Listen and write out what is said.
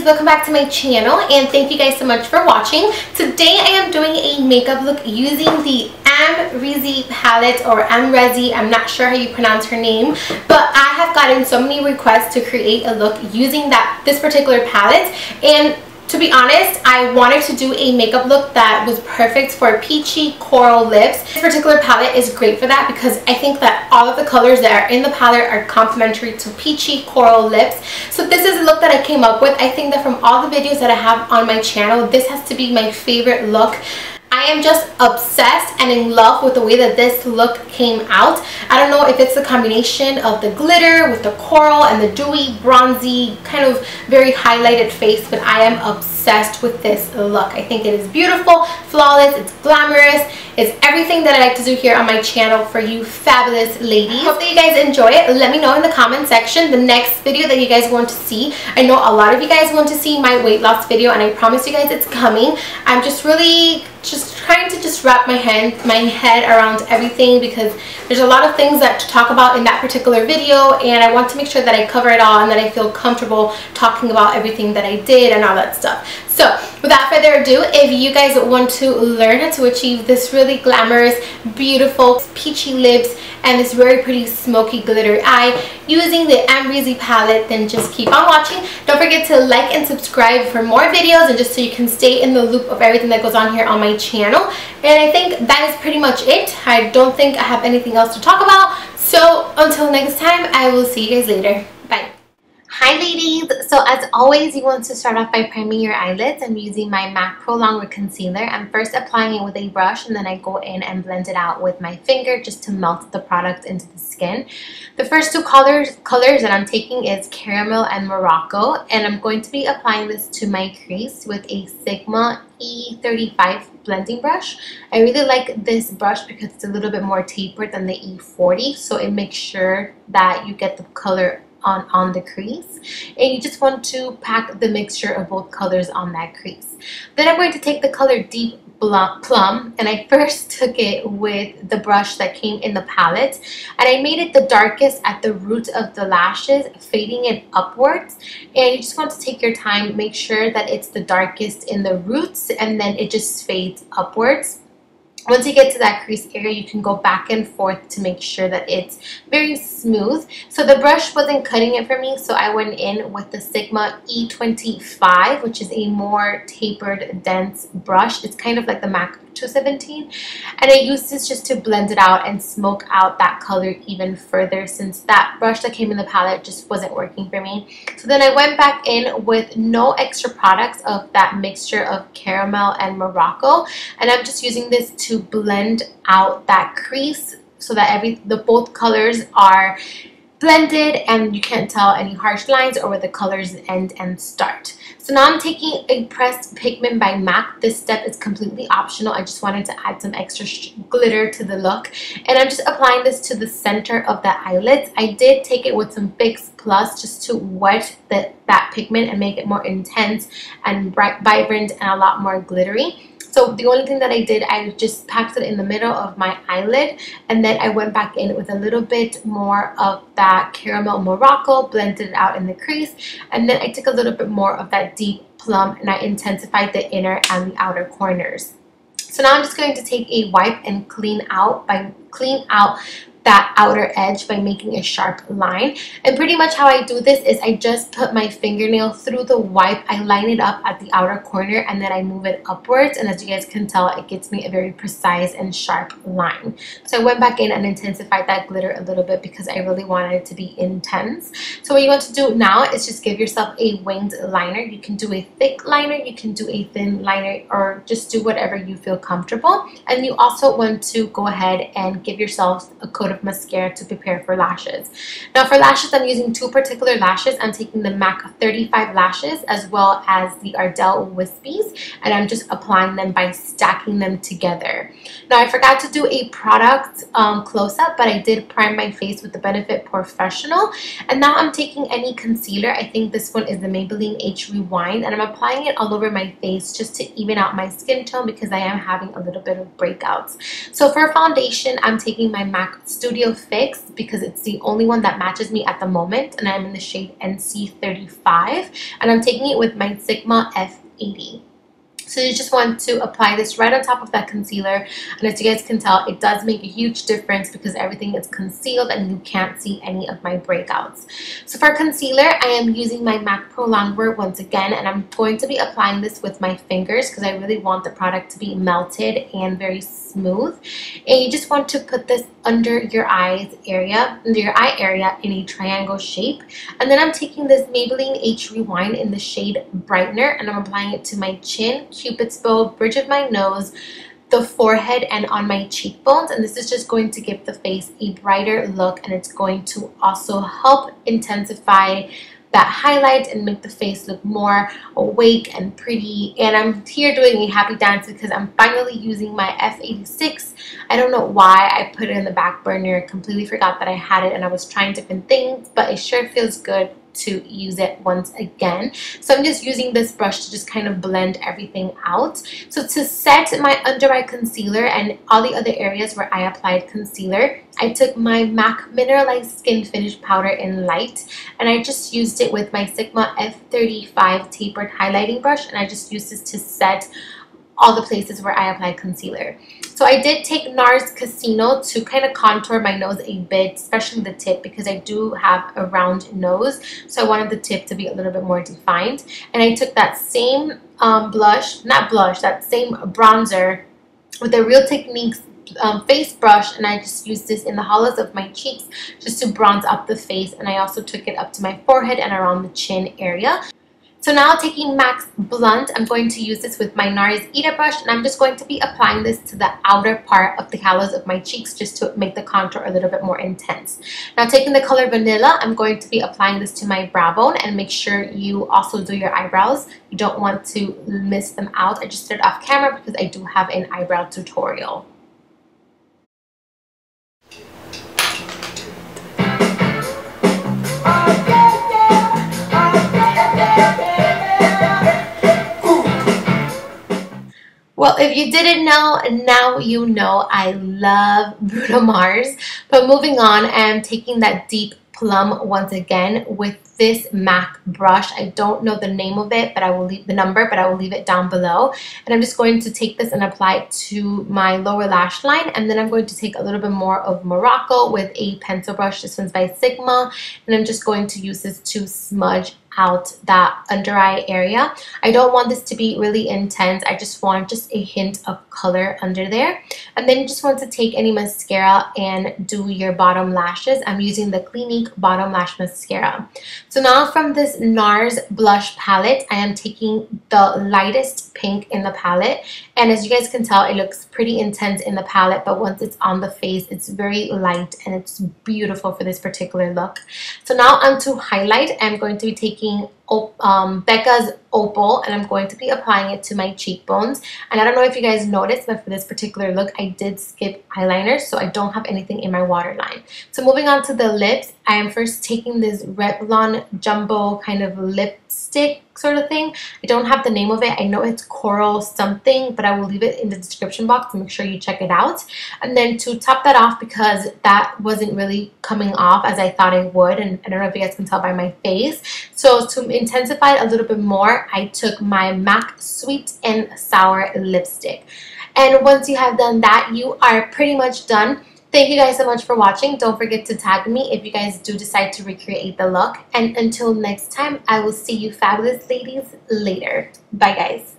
ladies, welcome back to my channel and thank you guys so much for watching. Today I am doing a makeup look using the Amrezy palette, or Amrezy, I'm not sure how you pronounce her name, but I have gotten so many requests to create a look using this particular palette, and to be honest, I wanted to do a makeup look that was perfect for peachy coral lips. This particular palette is great for that because I think that all of the colors that are in the palette are complementary to peachy coral lips. So this is a look that I came up with. I think that from all the videos that I have on my channel, this has to be my favorite look. I am just obsessed and in love with the way that this look came out. I don't know if it's the combination of the glitter with the coral and the dewy, bronzy, kind of very highlighted face, but I am obsessed with this look. I think it is beautiful, flawless, it's glamorous, it's everything that I like to do here on my channel for you fabulous ladies. Hope that you guys enjoy it. Let me know in the comment section the next video that you guys want to see. I know a lot of you guys want to see my weight loss video, and I promise you guys it's coming. I'm just really trying to wrap my head around everything because there's a lot of things that to talk about in that particular video, and I want to make sure that I cover it all and that I feel comfortable talking about everything that I did and all that stuff. So without further ado, if you guys want to learn how to achieve this really glamorous, beautiful, peachy lips and this very pretty smoky glittery eye using the Amrezy palette, then just keep on watching. Don't forget to like and subscribe for more videos, and just so you can stay in the loop of everything that goes on here on my channel. And I think that is pretty much it. I don't think I have anything else to talk about. So until next time, I will see you guys later. Bye. Hi ladies, so as always you want to start off by priming your eyelids. I'm using my MAC Pro Longwear Concealer. I'm first applying it with a brush and then I go in and blend it out with my finger just to melt the product into the skin. The first two colors that I'm taking is Caramel and Morocco, and I'm going to be applying this to my crease with a Sigma E35 blending brush. I really like this brush because it's a little bit more tapered than the E40, so it makes sure that you get the color on the crease, and you just want to pack the mixture of both colors on that crease. Then I'm going to take the color Deep Plum, and I first took it with the brush that came in the palette, and I made it the darkest at the root of the lashes, fading it upwards. And you just want to take your time, make sure that it's the darkest in the roots, and then it just fades upwards. Once you get to that crease area, you can go back and forth to make sure that it's very smooth. So the brush wasn't cutting it for me, so I went in with the Sigma E25, which is a more tapered, dense brush. It's kind of like the MAC 217, and I used this just to blend it out and smoke out that color even further, since that brush that came in the palette just wasn't working for me. So then I went back in with no extra products of that mixture of Caramel and Morocco, and I'm just using this to blend out that crease so that both colors are blended and you can't tell any harsh lines or where the colors end and start. So now I'm taking a pressed pigment by MAC. This step is completely optional. I just wanted to add some extra glitter to the look, and I'm just applying this to the center of the eyelids. I did take it with some Fix Plus just to wet that pigment and make it more intense and bright, vibrant, and a lot more glittery. So the only thing that I did, I just packed it in the middle of my eyelid, and then I went back in with a little bit more of that Caramel Morocco, blended it out in the crease, and then I took a little bit more of that Deep Plum and I intensified the inner and the outer corners. So now I'm just going to take a wipe and clean out that outer edge by making a sharp line. And pretty much how I do this is I just put my fingernail through the wipe, I line it up at the outer corner, and then I move it upwards, and as you guys can tell, it gives me a very precise and sharp line. So I went back in and intensified that glitter a little bit because I really wanted it to be intense. So what you want to do now is just give yourself a winged liner. You can do a thick liner, you can do a thin liner, or just do whatever you feel comfortable. And you also want to go ahead and give yourself a coat of mascara to prepare for lashes. Now for lashes, I'm using two particular lashes. I'm taking the MAC 35 lashes as well as the Ardell Wispies, and I'm just applying them by stacking them together. Now I forgot to do a product close-up, but I did prime my face with the Benefit Porefessional, and now I'm taking any concealer. I think this one is the Maybelline H Rewind, and I'm applying it all over my face just to even out my skin tone because I am having a little bit of breakouts. So for foundation, I'm taking my MAC Studio Fix because it's the only one that matches me at the moment, and I'm in the shade NC35, and I'm taking it with my Sigma F80. So you just want to apply this right on top of that concealer, and as you guys can tell, it does make a huge difference because everything is concealed and you can't see any of my breakouts. So for concealer, I am using my MAC Pro Longwear once again, and I'm going to be applying this with my fingers because I really want the product to be melted and very smooth. And you just want to put this under your eye area in a triangle shape. And then I'm taking this Maybelline H Rewind in the shade Brightner, and I'm applying it to my chin, Cupid's bow, bridge of my nose, the forehead, and on my cheekbones. And this is just going to give the face a brighter look, and it's going to also help intensify that highlight and make the face look more awake and pretty. And I'm here doing a happy dance because I'm finally using my F86. I don't know why I put it in the back burner. Completely forgot that I had it, and I was trying different things, but it sure feels good to use it once again. So I'm just using this brush to just kind of blend everything out. So to set my under eye concealer and all the other areas where I applied concealer, I took my MAC Mineralized Skin Finish Powder in Light, and I just used it with my Sigma F35 tapered highlighting brush, and I just used this to set all the places where I applied concealer. So I did take Nars Casino to kind of contour my nose a bit, especially the tip, because I do have a round nose, so I wanted the tip to be a little bit more defined. And I took that same that same bronzer with the Real Techniques face brush, and I just used this in the hollows of my cheeks just to bronze up the face, and I also took it up to my forehead and around the chin area. So now taking MAC's Blunt, I'm going to use this with my Nars Ita brush, and I'm just going to be applying this to the outer part of the hollows of my cheeks just to make the contour a little bit more intense. Now taking the color Vanilla, I'm going to be applying this to my brow bone, and make sure you also do your eyebrows. You don't want to miss them out. I just did it off camera because I do have an eyebrow tutorial. Well, if you didn't know, now you know I love Bruno Mars. But moving on, I'm taking that deep Plum once again with this MAC brush. I don't know the name of it, but I will leave the number, but I will leave it down below. And I'm just going to take this and apply it to my lower lash line. And then I'm going to take a little bit more of Morocco with a pencil brush. This one's by Sigma. And I'm just going to use this to smudge out that under eye area. I don't want this to be really intense. I just want just a hint of color under there. And then you just want to take any mascara and do your bottom lashes. I'm using the Clinique Bottom Lash Mascara. So now from this Nars Blush palette, I am taking the lightest pink in the palette. And as you guys can tell, it looks pretty intense in the palette, but once it's on the face, it's very light and it's beautiful for this particular look. So now onto highlight. I'm going to be taking Becca's Opal, and I'm going to be applying it to my cheekbones. And I don't know if you guys noticed, but for this particular look, I did skip eyeliner, so I don't have anything in my waterline. So moving on to the lips, I am first taking this Revlon Jumbo kind of lipstick sort of thing. I don't have the name of it. I know it's coral something, but I will leave it in the description box to make sure you check it out. And then to top that off, because that wasn't really coming off as I thought it would, and I don't know if you guys can tell by my face, so to intensify it a little bit more, I took my MAC Sweet and Sour lipstick. And once you have done that, you are pretty much done. Thank you guys so much for watching. Don't forget to tag me if you guys do decide to recreate the look. And until next time, I will see you fabulous ladies later. Bye guys.